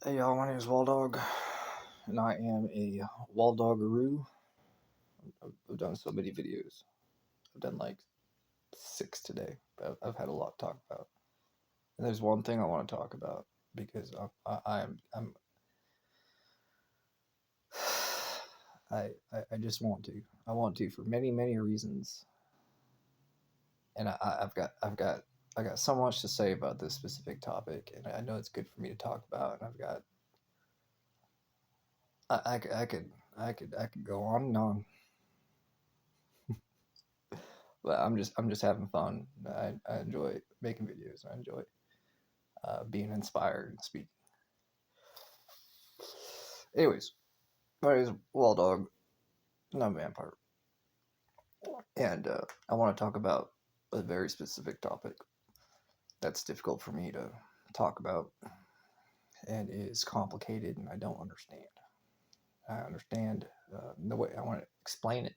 Hey y'all, my name is Waldog, and I am a Waldoggaroo. I've done so many videos. I've done like 6 today, but I've had a lot to talk about. And there's one thing I want to talk about because I just want to. I want to for many reasons, and I got so much to say about this specific topic, and I know it's good for me to talk about. And I could go on and on. But I'm just having fun. I enjoy making videos. I enjoy being inspired and speaking. Anyways, my name is Waldog, and I'm a vampire, and I want to talk about a very specific topic that's difficult for me to talk about and is complicated, and I don't understand. I understand the way I want to explain it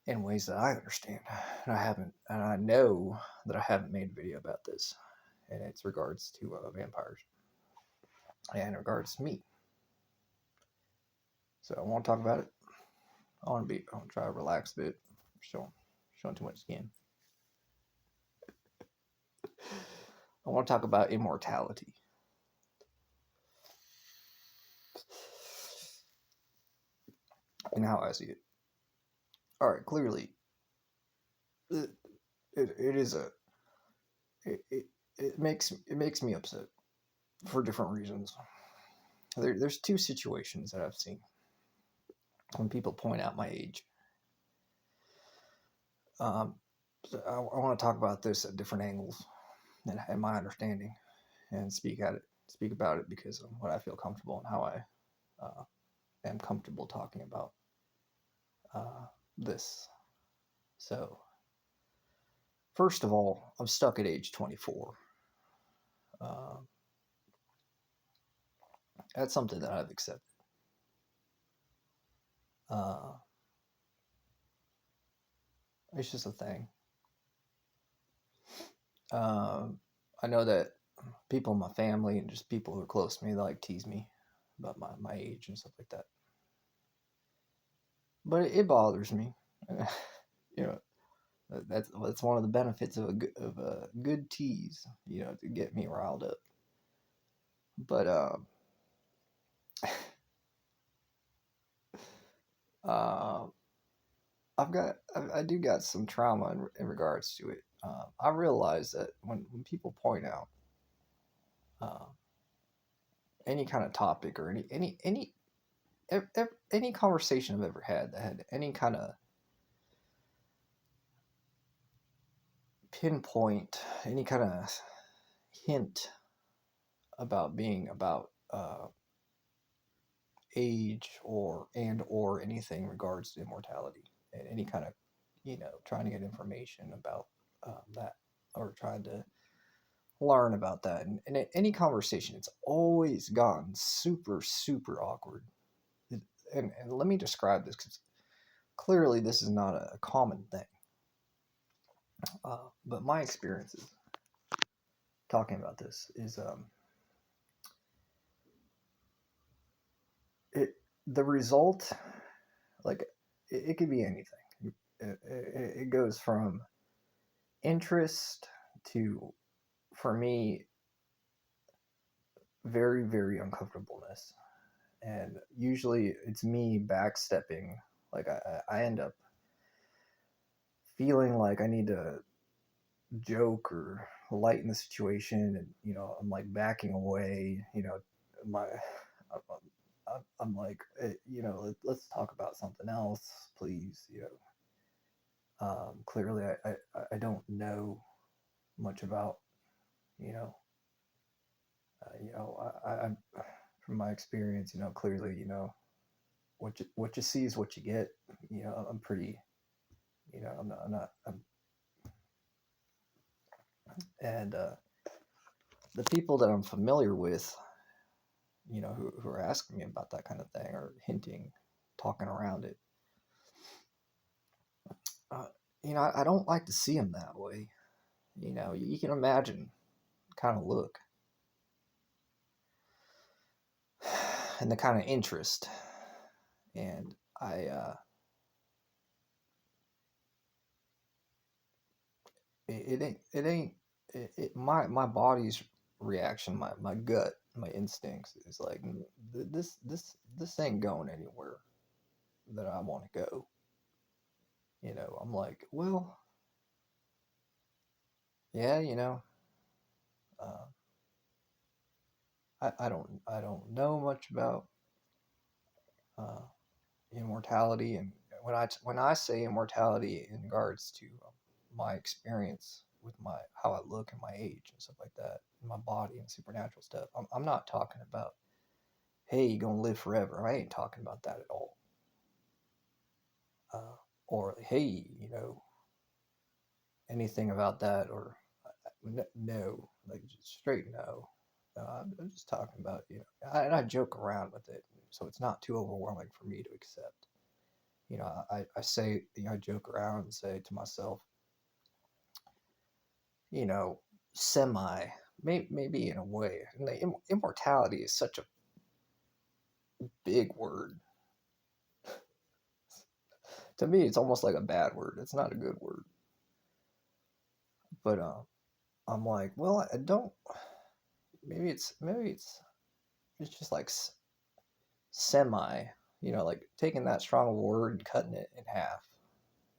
in ways that I understand, and I know that I haven't made a video about this, and it's regards to vampires, and in regards to me. So I want to talk about it. I want to try to relax a bit. Showing too much skin. I want to talk about immortality. And how I see it. All right, clearly, it is a it makes me upset for different reasons. There's two situations that I've seen when people point out my age. So I want to talk about this at different angles and my understanding, and speak about it because of what I feel comfortable and how I am comfortable talking about this. So, first of all, I'm stuck at age 24. Uh, that's something that I've accepted. Uh, it's just a thing. I know that people in my family and just people who are close to me, they like tease me about my age and stuff like that. But it bothers me. You know, that's one of the benefits of a good tease. You know, to get me riled up. But uh, I do got some trauma in regards to it. I realize that when people point out uh, any kind of topic or any conversation I've ever had that had any kind of pinpoint, any kind of hint about being about age or anything in regards to immortality, and any kind of trying to get information about that, or trying to learn about that, and any conversation, it's always gone super awkward. And let me describe this, because clearly this is not a common thing, but my experiences talking about this is it the result, like, it could be anything. It goes from interest to, for me, very uncomfortableness, and usually it's me backstepping. Like, I end up feeling like I need to joke or lighten the situation, and I'm like backing away. My I'm like, let's talk about something else, please. Clearly I don't know much about, you know I from my experience, clearly, what you see is what you get. I'm pretty, I'm not and the people that I'm familiar with, who are asking me about that kind of thing, or hinting, talking around it, uh, I don't like to see them that way. You can imagine kind of look. and the kind of interest. And I, it ain't, my body's reaction, my gut, my instincts is like, this ain't going anywhere that I want to go. I'm like, well, yeah, uh, I don't know much about uh, immortality, and when I say immortality in regards to my experience with my how I look and my age and stuff like that, and my body and supernatural stuff, I'm not talking about, hey, you're gonna live forever. I ain't talking about that at all. Or hey, anything about that, or no, like just straight no. No, I'm just talking about, and I joke around with it, so it's not too overwhelming for me to accept. I say, I joke around and say to myself, you know, semi, maybe in a way. And the immortality is such a big word. To me, it's almost like a bad word. It's not a good word. But I'm like, well, I don't. Maybe it's just like semi. Like taking that strong word and cutting it in half.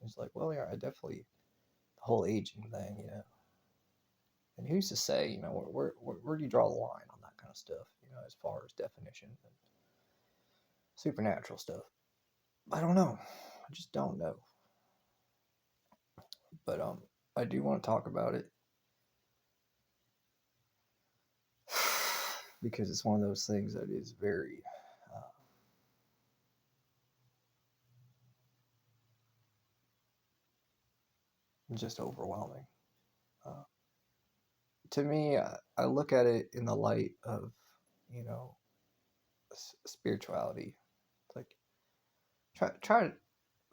It's like, well, yeah, I definitely the whole aging thing. And who's to say, where do you draw the line on that kind of stuff? As far as definition and supernatural stuff. I don't know. I just don't know. But I do want to talk about it because it's one of those things that is very just overwhelming. Uh, to me, I look at it in the light of, you know, spirituality. Like try to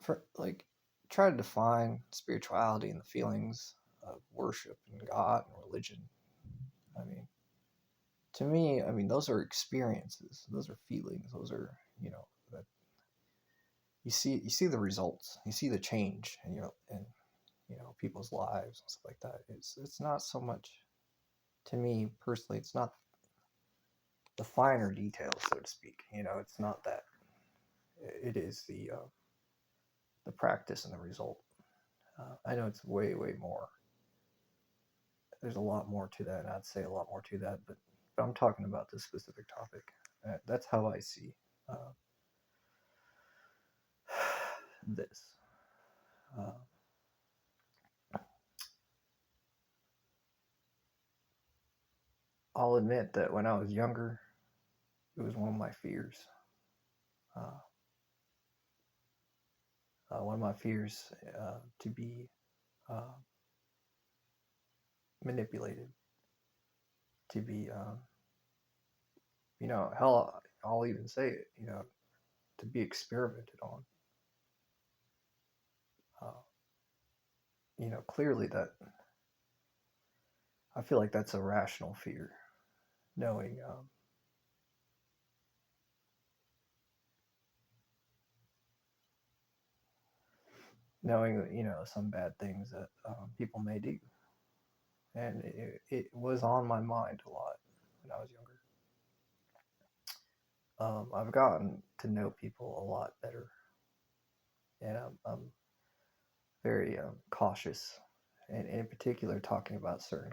for like try to define spirituality and the feelings of worship and God and religion. I mean, to me, those are experiences. Those are feelings. Those are, that you see the results. You see the change, and people's lives and stuff like that. It's not so much, to me personally. It's not the finer details, so to speak. It's not that. It is the practice and the result. I know it's way way more. There's a lot more to that, and I'd say a lot more to that, but I'm talking about this specific topic. That's how I see uh, this. Uh, I'll admit that when I was younger, it was one of my fears. Uh, one of my fears to be uh, manipulated, to be, hell, I'll even say it, to be experimented on. Uh, Clearly that I feel like that's a rational fear, knowing, knowing some bad things that people may do, and it was on my mind a lot when I was younger. I've gotten to know people a lot better, and I'm very cautious, and in particular talking about certain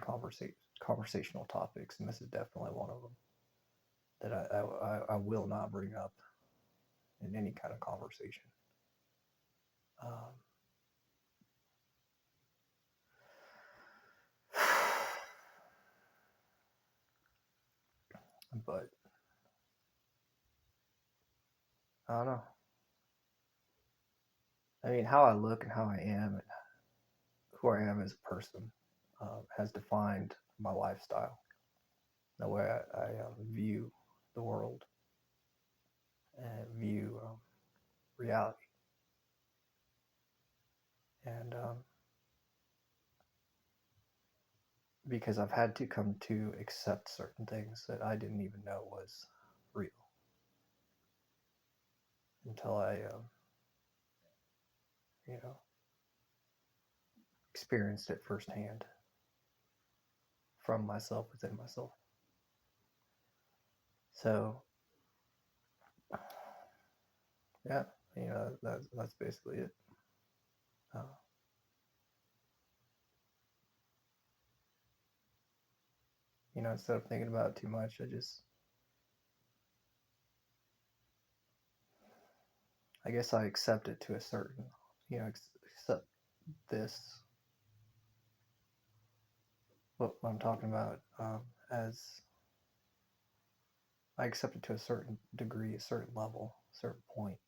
conversational topics, and this is definitely one of them that I will not bring up in any kind of conversation. Um, but I don't know. How I look and how I am and who I am as a person has defined my lifestyle, the way I view the world and view reality. And because I've had to come to accept certain things that I didn't even know was real. until I, experienced it firsthand from myself, within myself. So, yeah, that's basically it. Uh, Instead of thinking about it too much, I guess I accept it to a certain, accept this, what I'm talking about, as I accept it to a certain degree, a certain level, a certain point,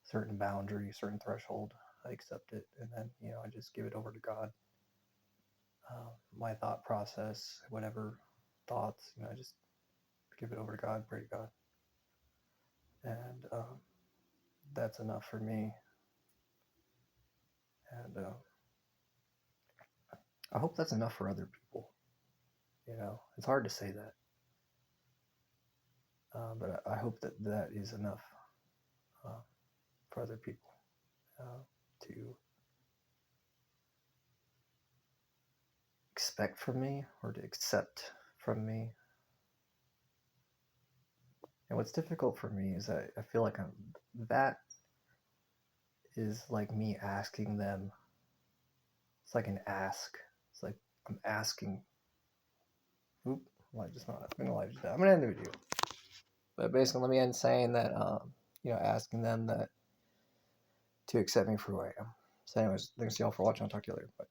certain boundary, certain threshold. I accept it, and then I just give it over to God. My thought process, whatever thoughts, I just give it over to God, pray to God, and that's enough for me. And I hope that's enough for other people. It's hard to say that, but I hope that that is enough for other people to expect from me or to accept from me. And what's difficult for me is I feel like that is like me asking them. It's like an ask. It's like I'm asking. Oop, light just not. I'm gonna end the video. But basically, let me end saying that asking them that to accept me for who I am. So, anyways, thanks y'all for watching. I'll talk to you later. Bye.